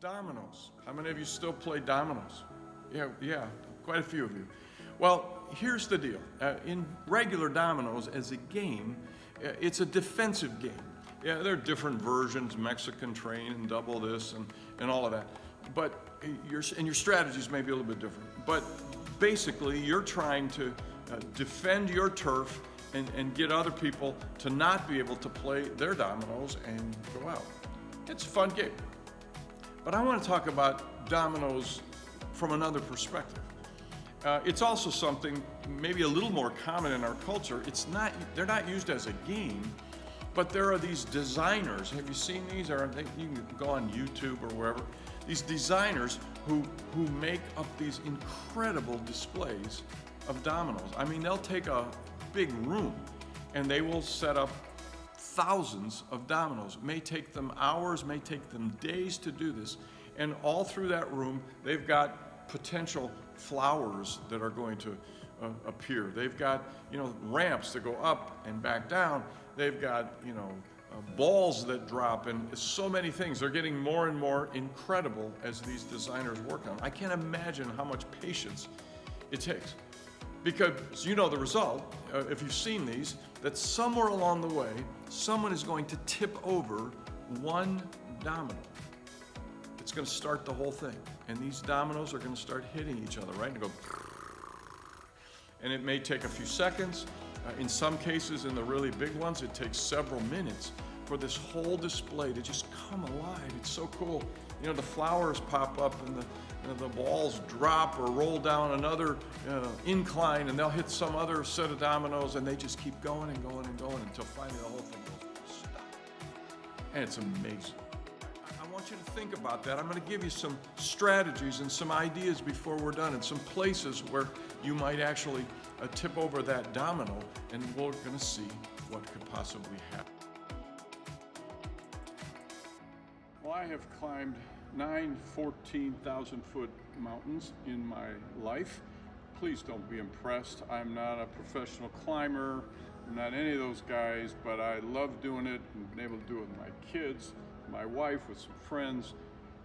Dominoes. How many of you still play dominoes? Yeah, quite a few of you. Well, here's the deal. In regular dominoes as a game, it's a defensive game. Yeah, there are different versions, Mexican train and double this and all of that. But your strategies may be a little bit different. But basically, you're trying to defend your turf and get other people to not be able to play their dominoes and go out. It's a fun game. But I want to talk about dominoes from another perspective. It's also something maybe a little more common in our culture. They're not used as a game, but there are these designers. Have you seen these? You can go on YouTube or wherever. These designers who make up these incredible displays of dominoes. I mean, they'll take a big room and they will set up thousands of dominoes. It may take them hours, may take them days to do this. And all through that room, they've got potential flowers that are going to appear. They've got, ramps that go up and back down. They've got, balls that drop, and so many things. They're getting more and more incredible as these designers work on them. I can't imagine how much patience it takes. Because you know the result, if you've seen these, that somewhere along the way, someone is going to tip over one domino. It's going to start the whole thing. And these dominoes are going to start hitting each other, right? And go, and it may take a few seconds. In some cases, in the really big ones, it takes several minutes for this whole display to just come alive. It's so cool. The flowers pop up and the balls drop or roll down another incline, and they'll hit some other set of dominoes, and they just keep going and going and going until finally the whole thing goes stop. And it's amazing. I want you to think about that. I'm going to give you some strategies and some ideas before we're done, and some places where you might actually tip over that domino, and we're going to see what could possibly happen. Well, I have climbed 9 14,000-foot mountains in my life. Please don't be impressed. I'm not a professional climber. I'm not any of those guys, but I love doing it and been able to do it with my kids, my wife, with some friends,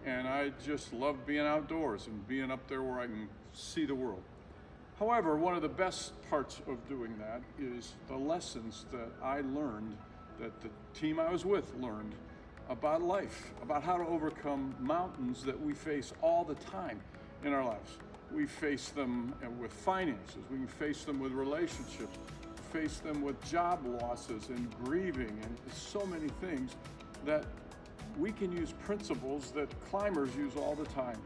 and I just love being outdoors and being up there where I can see the world. However, one of the best parts of doing that is the lessons that I learned, that the team I was with learned, about life, about how to overcome mountains that we face all the time in our lives. We face them with finances, we can face them with relationships, face them with job losses and grieving, and so many things that we can use principles that climbers use all the time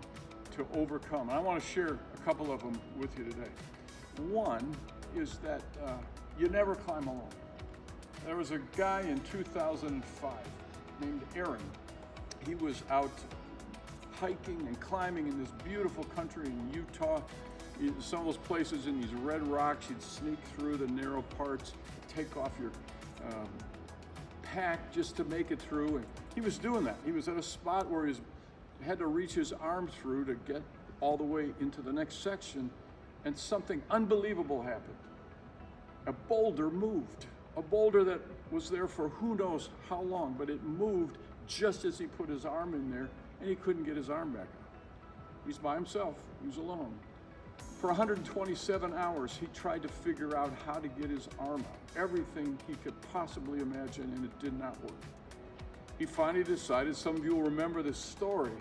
to overcome. And I want to share a couple of them with you today. One is that you never climb alone. There was a guy in 2005 named Aaron. He was out hiking and climbing in this beautiful country in Utah. Some of those places in these red rocks, you'd sneak through the narrow parts, take off your pack just to make it through. And he was doing that. He was at a spot where he had to reach his arm through to get all the way into the next section, and something unbelievable happened. A boulder moved. A boulder that was there for who knows how long, but it moved just as he put his arm in there, and he couldn't get his arm back up. He's by himself. He's alone. For 127 hours, he tried to figure out how to get his arm out. Everything he could possibly imagine, and it did not work. He finally decided, some of you will remember this story,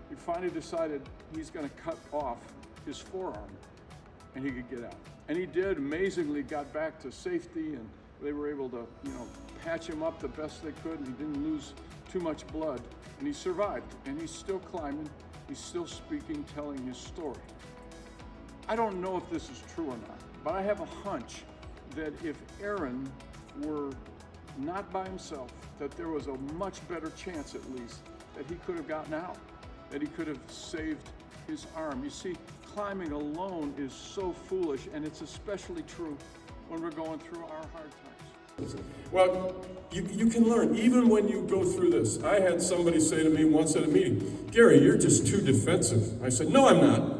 he finally decided he's going to cut off his forearm, and he could get out. And he did, amazingly got back to safety, and they were able to, patch him up the best they could, and he didn't lose too much blood, and he survived, and he's still climbing, he's still speaking, telling his story. I don't know if this is true or not, but I have a hunch that if Aaron were not by himself, that there was a much better chance, at least, that he could have gotten out, that he could have saved his arm. You see, climbing alone is so foolish, and it's especially true when we're going through our hard times. Well, you can learn, even when you go through this. I had somebody say to me once at a meeting, "Gary, you're just too defensive." I said, "No, I'm not."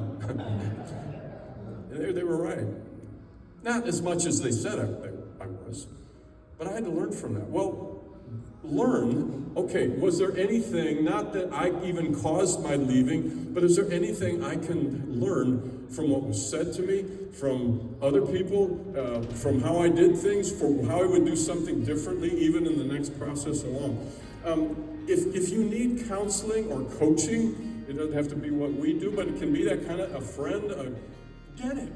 They were right. Not as much as they said I was, but I had to learn from that. Well, learn, okay, was there anything, not that I even caused my leaving, but is there anything I can learn from what was said to me, from other people, from how I did things, from how I would do something differently, even in the next process along. If you need counseling or coaching, it doesn't have to be what we do, but it can be that kind of a friend, get it.